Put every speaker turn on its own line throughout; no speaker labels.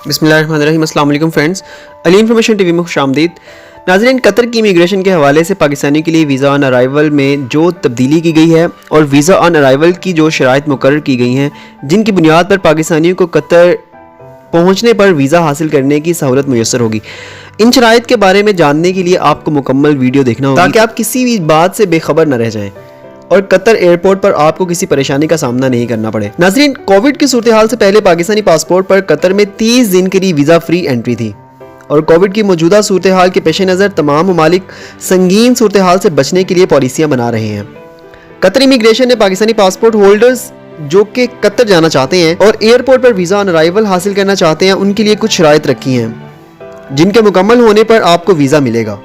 बिस्मिल्लाहिर्रहमानिर्रहीम। अस्सलाम वालेकुम फ्रेंड्स, अली इन्फॉर्मेशन टीवी में खुशामदीद। नाज़रीन, कतर की इमिग्रेशन के हवाले से पाकिस्तानी के लिए वीज़ा ऑन अराइवल में जो तब्दीली की गई है और वीज़ा ऑन अराइवल की जो शराइत मुकर्रर की गई हैं, जिनकी बुनियाद पर पाकिस्तानियों को कतर पहुँचने पर वीज़ा हासिल करने की सहूलत मुयस्सर होगी। इन शराइत के बारे में जानने के लिए आपको मुकम्मल वीडियो देखना होगा ताकि आप किसी भी बात से बेखबर न रह जाएँ और कतर एयरपोर्ट पर आपको किसी परेशानी का सामना नहीं करना पड़े। नाज़रीन, कोविड की सूरत हाल से पहले पाकिस्तानी पासपोर्ट पर कतर में 30 दिन के लिए वीज़ा फ्री एंट्री थी और कोविड की मौजूदा सूरत हाल के पेश नज़र तमाम ममालिक संगीन सूरत हाल से बचने के लिए पॉलिसियाँ बना रहे हैं। कतर इमिग्रेशन ने पाकिस्तानी पासपोर्ट होल्डर्स जो कि कतर जाना चाहते हैं और एयरपोर्ट पर वीज़ा ऑन अराइवल हासिल करना चाहते हैं, उनके लिए कुछ शराइत रखी हैं जिनके मुकम्मल होने पर आपको वीज़ा मिलेगा।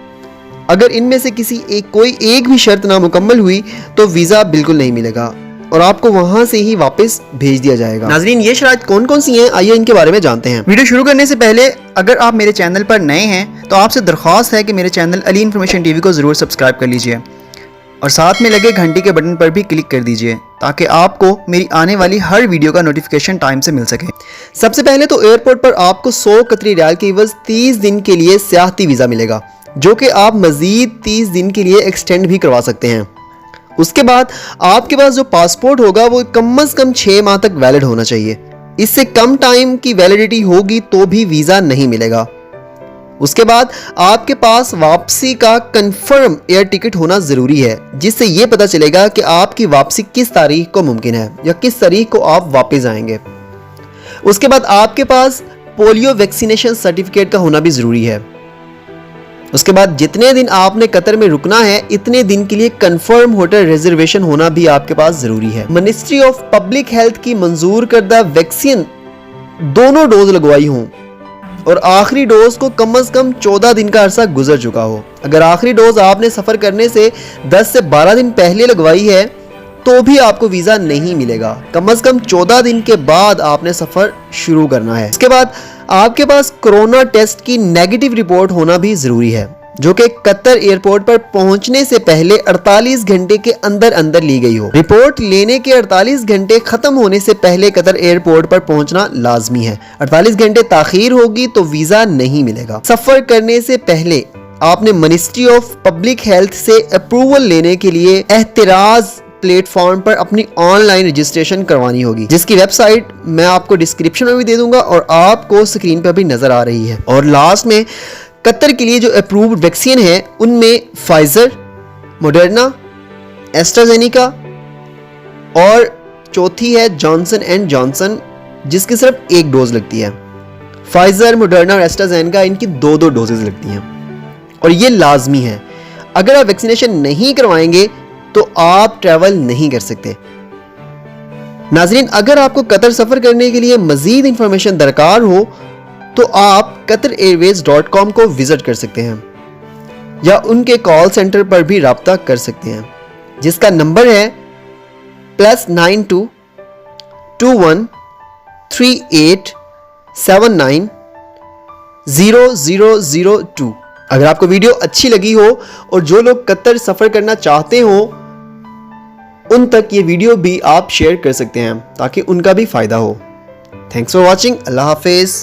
अगर इनमें से कोई एक भी शर्त ना मुकम्मल हुई तो वीज़ा बिल्कुल नहीं मिलेगा और आपको वहां से ही वापस भेज दिया जाएगा। नाज़रीन, ये शराइत कौन कौन सी हैं, आइए इनके बारे में जानते हैं।
वीडियो शुरू करने से पहले अगर आप मेरे चैनल पर नए हैं तो आपसे दरख्वास्त है कि मेरे चैनल अली इन्फॉर्मेशन टीवी को ज़रूर सब्सक्राइब कर लीजिए और साथ में लगे घंटी के बटन पर भी क्लिक कर दीजिए ताकि आपको मेरी आने वाली हर वीडियो का नोटिफिकेशन टाइम से मिल सके।
सबसे पहले तो एयरपोर्ट पर आपको 100 कतरी रियाल के एवज 30 दिन के लिए सियाहती वीज़ा मिलेगा, जो कि आप मज़ीद 30 दिन के लिए एक्सटेंड भी करवा सकते हैं। उसके बाद आपके पास जो पासपोर्ट होगा वो कम से कम 6 माह तक वैलिड होना चाहिए। इससे कम टाइम की वैलिडिटी होगी तो भी वीज़ा नहीं मिलेगा। उसके बाद आपके पास वापसी का कंफर्म एयर टिकट होना ज़रूरी है, जिससे ये पता चलेगा कि आपकी वापसी किस तारीख को मुमकिन है या किस तारीख को आप वापस आएंगे। उसके बाद आपके पास पोलियो वैक्सीनेशन सर्टिफिकेट का होना भी ज़रूरी है। उसके बाद जितने दिन आपने कतर में रुकना है, इतने दिन के लिए कंफर्म होटल रिजर्वेशन होना भी आपके पास जरूरी है। मिनिस्ट्री ऑफ पब्लिक हेल्थ की मंजूर करदा वैक्सीन दोनों डोज लगवाई हों और आखिरी डोज को कम से कम 14 दिन का अरसा गुजर चुका हो। अगर आखिरी डोज आपने सफर करने से 10 से 12 दिन पहले लगवाई है तो भी आपको वीज़ा नहीं मिलेगा। कम से कम 14 दिन के बाद आपने सफ़र शुरू करना है। इसके बाद आपके पास कोरोना टेस्ट की नेगेटिव रिपोर्ट होना भी ज़रूरी है, जो कि कतर एयरपोर्ट पर पहुंचने से पहले 48 घंटे के अंदर अंदर ली गई हो। रिपोर्ट लेने के 48 घंटे ख़त्म होने से पहले कतर एयरपोर्ट पर पहुंचना लाजमी है। 48 घंटे ताख़ीर होगी तो वीज़ा नहीं मिलेगा। सफ़र करने से पहले आपने मिनिस्ट्री ऑफ पब्लिक हेल्थ से अप्रूवल लेने के लिए एहतिराज प्लेटफॉर्म पर अपनी ऑनलाइन रजिस्ट्रेशन करवानी होगी, जिसकी वेबसाइट मैं आपको डिस्क्रिप्शन में भी दे दूंगा और आपको स्क्रीन पर भी नजर आ रही है। और लास्ट में कतर के लिए जो अप्रूव्ड वैक्सीन है उनमें फाइजर, मॉडर्ना, एस्ट्राजेनेका और चौथी है जॉनसन एंड जॉनसन, जिसकी सिर्फ एक डोज लगती है। फाइजर, मॉडर्ना और एस्ट्राजेनेका इनकी 2-2 डोजेज लगती हैं और ये लाजमी है। अगर आप वैक्सीनेशन नहीं करवाएंगे तो आप ट्रैवल नहीं कर सकते। नाज़रीन, अगर आपको कतर सफ़र करने के लिए मज़ीद इंफॉर्मेशन दरकार हो तो आप qatarairways.com को विज़िट कर सकते हैं या उनके कॉल सेंटर पर भी रब्ता कर सकते हैं, जिसका नंबर है +92 21 38 79 0002। अगर आपको वीडियो अच्छी लगी हो और जो लोग कतर सफ़र करना चाहते हो उन तक ये वीडियो भी आप शेयर कर सकते हैं ताकि उनका भी फ़ायदा हो। Thanks for watching. अल्लाह हाफिज़।